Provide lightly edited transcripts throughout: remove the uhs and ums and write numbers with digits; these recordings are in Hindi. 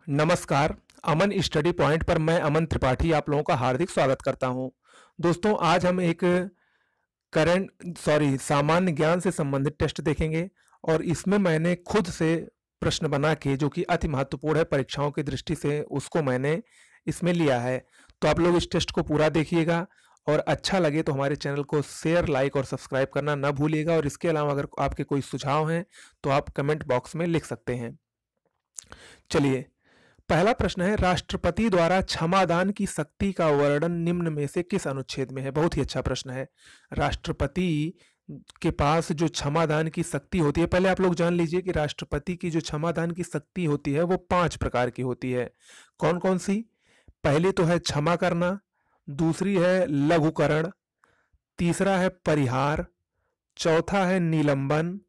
नमस्कार। अमन स्टडी पॉइंट पर मैं अमन त्रिपाठी आप लोगों का हार्दिक स्वागत करता हूं। दोस्तों, आज हम एक सामान्य ज्ञान से संबंधित टेस्ट देखेंगे और इसमें मैंने खुद से प्रश्न बना के, जो कि अति महत्वपूर्ण है परीक्षाओं की दृष्टि से, उसको मैंने इसमें लिया है। तो आप लोग इस टेस्ट को पूरा देखिएगा और अच्छा लगे तो हमारे चैनल को शेयर, लाइक और सब्सक्राइब करना ना भूलिएगा। और इसके अलावा अगर आपके कोई सुझाव हैं तो आप कमेंट बॉक्स में लिख सकते हैं। चलिए, पहला प्रश्न है, राष्ट्रपति द्वारा क्षमादान की शक्ति का वर्णन निम्न में से किस अनुच्छेद में है? बहुत ही अच्छा प्रश्न है। राष्ट्रपति के पास जो क्षमादान की शक्ति होती है, पहले आप लोग जान लीजिए कि राष्ट्रपति की जो क्षमादान की शक्ति होती है वो 5 प्रकार की होती है। कौन कौन सी? पहली तो है क्षमा करना, दूसरी है लघुकरण, तीसरा है परिहार, चौथा है निलंबन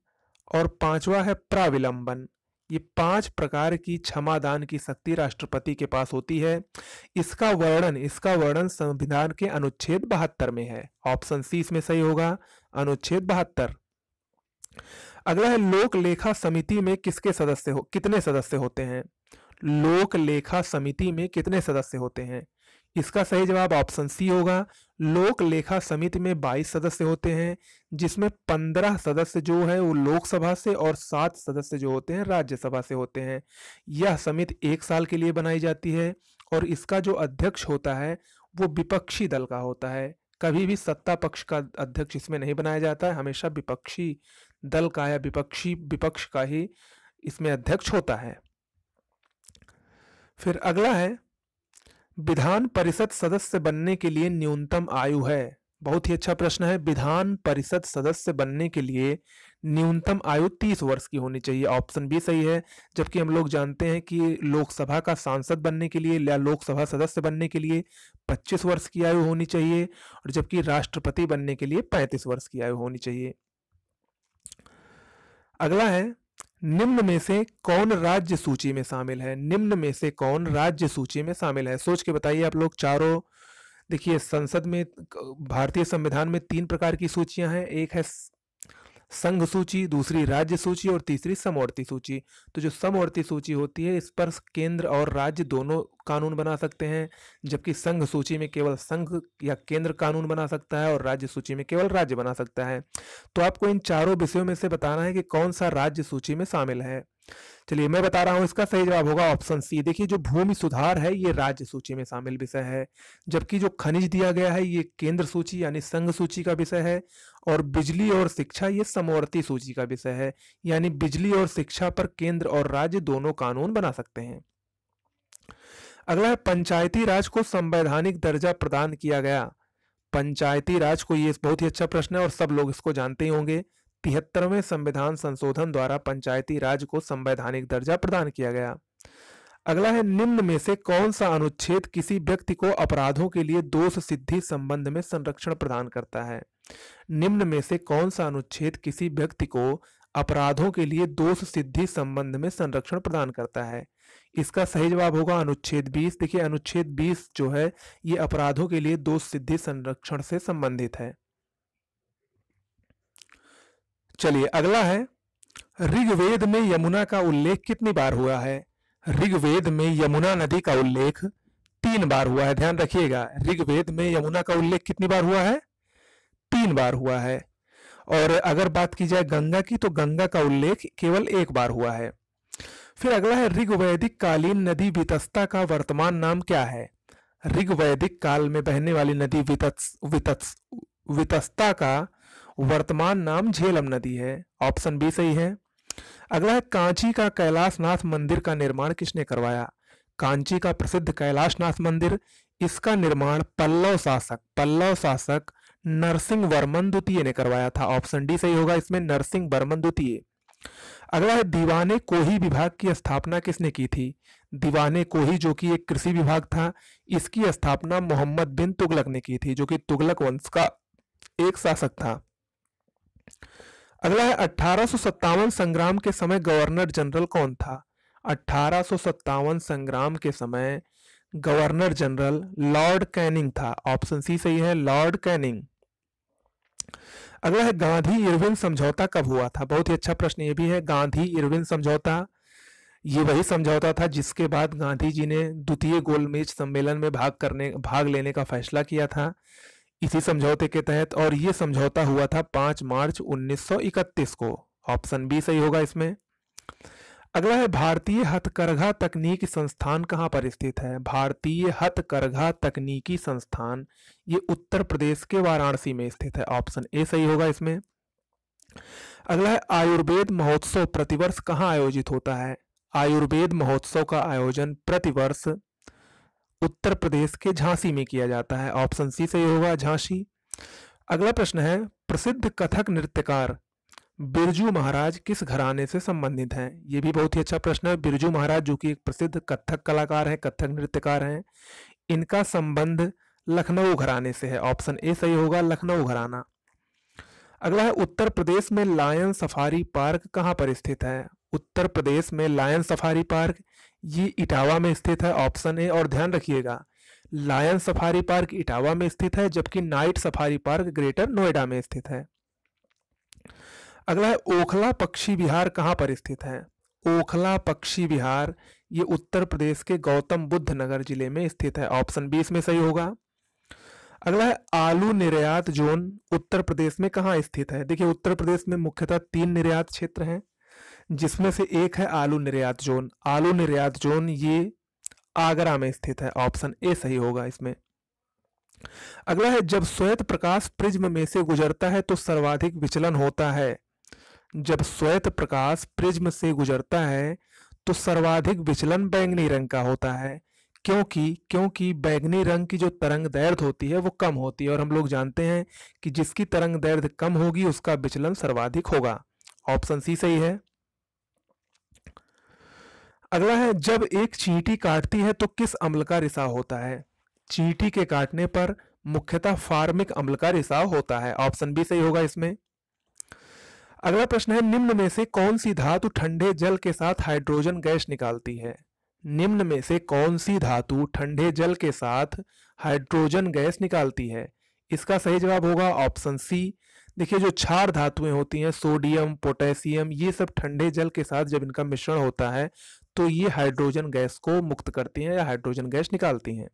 और पांचवा है प्राविलंबन। ये 5 प्रकार की क्षमादान की शक्ति राष्ट्रपति के पास होती है। इसका वर्णन संविधान के अनुच्छेद 72 में है। ऑप्शन सी इसमें सही होगा, अनुच्छेद 72। अगला है, लोक लेखा समिति में कितने सदस्य होते हैं? लोक लेखा समिति में कितने सदस्य होते हैं? इसका सही जवाब ऑप्शन सी होगा। लोक लेखा समिति में 22 सदस्य होते हैं, जिसमें 15 सदस्य जो है वो लोकसभा से और 7 सदस्य जो होते हैं राज्यसभा से होते हैं। यह समिति 1 साल के लिए बनाई जाती है और इसका जो अध्यक्ष होता है वो विपक्षी दल का होता है। कभी भी सत्ता पक्ष का अध्यक्ष इसमें नहीं बनाया जाता है, हमेशा विपक्षी दल का या विपक्ष का ही इसमें अध्यक्ष होता है। फिर अगला है, विधान परिषद सदस्य बनने के लिए न्यूनतम आयु है? बहुत ही अच्छा प्रश्न है। विधान परिषद सदस्य बनने के लिए न्यूनतम आयु 30 वर्ष की होनी चाहिए। ऑप्शन बी सही है। जबकि हम लोग जानते हैं कि लोकसभा का सांसद बनने के लिए या लोकसभा सदस्य बनने के लिए 25 वर्ष की आयु होनी चाहिए, और जबकि राष्ट्रपति बनने के लिए 35 वर्ष की आयु होनी चाहिए। अगला है, निम्न में से कौन राज्य सूची में शामिल है? निम्न में से कौन राज्य सूची में शामिल है? सोच के बताइए आप लोग चारों। देखिए, संसद में, भारतीय संविधान में 3 प्रकार की सूचियां हैं। एक है संघ सूची, दूसरी राज्य सूची और तीसरी समवर्ती सूची। तो जो समवर्ती सूची होती है, इस पर केंद्र और राज्य दोनों कानून बना सकते हैं, जबकि संघ सूची में केवल संघ या केंद्र कानून बना सकता है और राज्य सूची में केवल राज्य बना सकता है। तो आपको इन चारों विषयों में से बताना है कि कौन सा राज्य सूची में शामिल है। चलिए, मैं बता रहा हूं, इसका सही जवाब होगा ऑप्शन सी। देखिए, जो भूमि सुधार है ये राज्य सूची में शामिल विषय है, जबकि जो खनिज दिया गया है ये केंद्र सूची यानी संघ सूची का विषय है, और बिजली और शिक्षा ये समवर्ती सूची का विषय है, यानी बिजली और शिक्षा पर केंद्र और राज्य दोनों कानून बना सकते हैं। अगला है, पंचायती राज को संवैधानिक दर्जा प्रदान किया गया। पंचायती राज को, ये बहुत ही अच्छा प्रश्न है और सब लोग इसको जानते ही होंगे। 73वें संविधान संशोधन द्वारा पंचायती राज को संवैधानिक दर्जा प्रदान किया गया। अगला है, निम्न में से कौन सा अनुच्छेद किसी व्यक्ति को अपराधों के लिए दोष सिद्धि संबंध में संरक्षण प्रदान करता है? निम्न में से कौन सा अनुच्छेद किसी व्यक्ति को अपराधों के लिए दोष सिद्धि संबंध में संरक्षण प्रदान करता है? इसका सही जवाब होगा अनुच्छेद 20। देखिए, अनुच्छेद 20 जो है ये अपराधों के लिए दोष सिद्धि संरक्षण से संबंधित है। चलिए, अगला है, ऋग्वेद में यमुना का उल्लेख कितनी बार हुआ है? ऋग्वेद में यमुना नदी का उल्लेख 3 बार हुआ है। ध्यान रखिएगा, ऋग्वेद में यमुना का उल्लेख कितनी बार हुआ है? 3 बार हुआ है। और अगर बात की जाए गंगा की, तो गंगा का उल्लेख केवल 1 बार हुआ है। फिर अगला है, ऋग्वैदिक कालीन नदी वितस्ता का वर्तमान नाम क्या है? ऋग्वैदिक काल में बहने वाली नदी वितस्ता का वर्तमान नाम झेलम नदी है। ऑप्शन बी सही है। अगला है, कांची का कैलाशनाथ मंदिर का निर्माण किसने करवाया? कांची का प्रसिद्ध कैलाशनाथ मंदिर, इसका निर्माण पल्लव शासक नरसिंह वर्मन द्वितीय ने करवाया था। ऑप्शन डी सही होगा इसमें, नरसिंह वर्मन द्वितीय। अगला है, दीवाने कोही विभाग की स्थापना किसने की थी? दीवाने कोही जो कि एक कृषि विभाग था, इसकी स्थापना मोहम्मद बिन तुगलक ने की थी, जो कि तुगलक वंश का एक शासक था। अगला है, 1857 संग्राम के समय गवर्नर जनरल कौन था? 1857 संग्राम के समय गवर्नर जनरल लॉर्ड कैनिंग था। ऑप्शन सी सही है, लॉर्ड कैनिंग। अगला है, गांधी इरविन समझौता कब हुआ था? बहुत ही अच्छा प्रश्न ये भी है। गांधी इरविन समझौता ये वही समझौता था जिसके बाद गांधी जी ने द्वितीय गोलमेज सम्मेलन में भाग लेने का फैसला किया था इसी समझौते के तहत, और ये समझौता हुआ था 5 मार्च 1931 को। ऑप्शन बी सही होगा इसमें। अगला है भारतीय हथकरघा तकनीकी संस्थान कहाँ पर स्थित है? भारतीय हथकरघा तकनीकी संस्थान ये उत्तर प्रदेश के वाराणसी में स्थित है। ऑप्शन ए सही होगा इसमें। अगला है आयुर्वेद महोत्सव प्रतिवर्ष कहाँ आयोजित होता है? आयुर्वेद महोत्सव का आयोजन प्रतिवर्ष उत्तर प्रदेश के झांसी में किया जाता है। ऑप्शन सी सही होगा, झांसी। अगला प्रश्न है प्रसिद्ध कथक नृत्यकार बिरजू महाराज किस घराने से संबंधित हैं? ये भी बहुत ही अच्छा प्रश्न है। बिरजू महाराज जो कि एक प्रसिद्ध कथक कलाकार हैं, कथक नृत्यकार हैं, इनका संबंध लखनऊ घराने से है। ऑप्शन ए सही होगा, लखनऊ घराना। अगला है उत्तर प्रदेश में लायन सफारी पार्क कहाँ पर स्थित है? उत्तर प्रदेश में लायन सफारी पार्क ये इटावा में स्थित है। Option A. और ध्यान रखिएगा लायन सफारी पार्क इटावा में स्थित है जबकि night safari park greater Noida में स्थित है। अगला है ओखला पक्षी विहार कहाँ पर स्थित है? ओखला पक्षी विहार ये उत्तर प्रदेश के गौतम बुद्ध नगर जिले में स्थित है। ऑप्शन बी इसमें सही होगा। अगला है आलू निर्यात जोन उत्तर प्रदेश में कहाँ स्थित है? देखिए उत्तर प्रदेश में मुख्यतः 3 निर्यात क्षेत्र हैं जिसमें से एक है आलू निर्यात जोन। आलू निर्यात जोन ये आगरा में स्थित है। ऑप्शन ए सही होगा इसमें। अगला है जब श्वेत प्रकाश प्रिज्म में से गुजरता है तो सर्वाधिक विचलन होता है। जब श्वेत प्रकाश प्रिज्म से गुजरता है तो सर्वाधिक विचलन बैंगनी रंग का होता है। क्योंकि बैंगनी रंग की जो तरंग दैर्ध्य होती है वो कम होती है और हम लोग जानते हैं कि जिसकी तरंग दैर्ध्य कम होगी उसका विचलन सर्वाधिक होगा। ऑप्शन सी सही है। अगला है जब एक चींटी काटती है तो किस अम्ल का रिसाव होता है? चींटी के काटने पर मुख्यतः फार्मिक अम्ल का रिसाव होता है। ऑप्शन बी सही होगा इसमें। अगला प्रश्न है निम्न में से कौन सी धातु ठंडे जल के साथ हाइड्रोजन गैस निकालती है? निम्न में से कौन सी धातु ठंडे जल के साथ हाइड्रोजन गैस निकालती है? इसका सही जवाब होगा ऑप्शन सी। देखिए जो क्षार धातुएं होती हैं सोडियम पोटेशियम ये सब ठंडे जल के साथ जब इनका मिश्रण होता है तो ये हाइड्रोजन गैस को मुक्त करती हैं या हाइड्रोजन गैस निकालती हैं।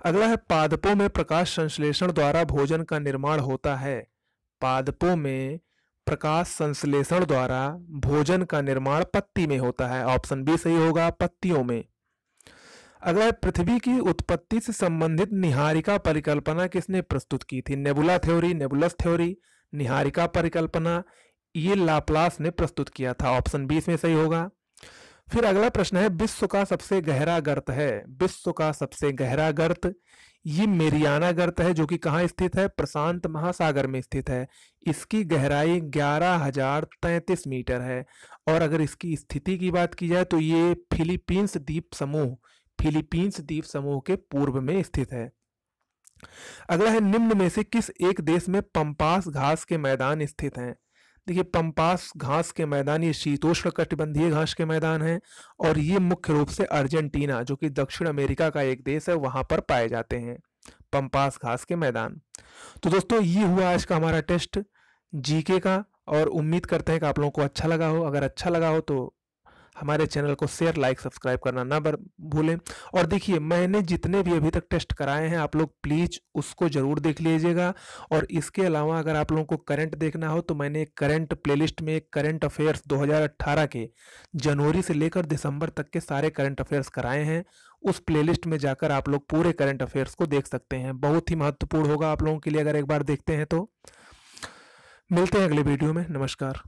अगला है पादपों में प्रकाश संश्लेषण द्वारा भोजन का निर्माण होता है। पादपों में प्रकाश संश्लेषण द्वारा भोजन का निर्माण पत्ती में होता है। ऑप्शन बी सही होगा, पत्तियों में। अगला है पृथ्वी की उत्पत्ति से संबंधित निहारिका परिकल्पना किसने प्रस्तुत की थी? नेबुला थ्योरी, नेबुलस थ्योरी, निहारिका परिकल्पना ये लाप्लास ने प्रस्तुत किया था। ऑप्शन बी इसमें सही होगा। फिर अगला प्रश्न है विश्व का सबसे गहरा गर्त है। विश्व का सबसे गहरा गर्त ये मेरियाना गर्त है जो कि कहाँ स्थित है? प्रशांत महासागर में स्थित है। इसकी गहराई 11,033 मीटर है और अगर इसकी स्थिति की बात की जाए तो ये फिलीपींस द्वीप समूह के पूर्व में स्थित है। अगला है निम्न में से किस एक देश में पंपास घास के मैदान स्थित हैं? देखिए पंपास घास के मैदान ये शीतोष्ण कटिबंधीय घास के मैदान हैं और ये मुख्य रूप से अर्जेंटीना जो कि दक्षिण अमेरिका का एक देश है वहां पर पाए जाते हैं पंपास घास के मैदान। तो दोस्तों ये हुआ आज का हमारा टेस्ट जीके का और उम्मीद करते हैं कि आप लोगों को अच्छा लगा हो। अगर अच्छा लगा हो तो हमारे चैनल को शेयर लाइक सब्सक्राइब करना ना भूलें। और देखिए मैंने जितने भी अभी तक टेस्ट कराए हैं आप लोग प्लीज़ उसको ज़रूर देख लीजिएगा। और इसके अलावा अगर आप लोगों को करंट देखना हो तो मैंने करंट प्लेलिस्ट में करंट अफेयर्स 2018 के जनवरी से लेकर दिसंबर तक के सारे करंट अफेयर्स कराए हैं। उस प्लेलिस्ट में जाकर आप लोग पूरे करंट अफेयर्स को देख सकते हैं। बहुत ही महत्वपूर्ण होगा आप लोगों के लिए अगर एक बार देखते हैं तो। मिलते हैं अगले वीडियो में। नमस्कार।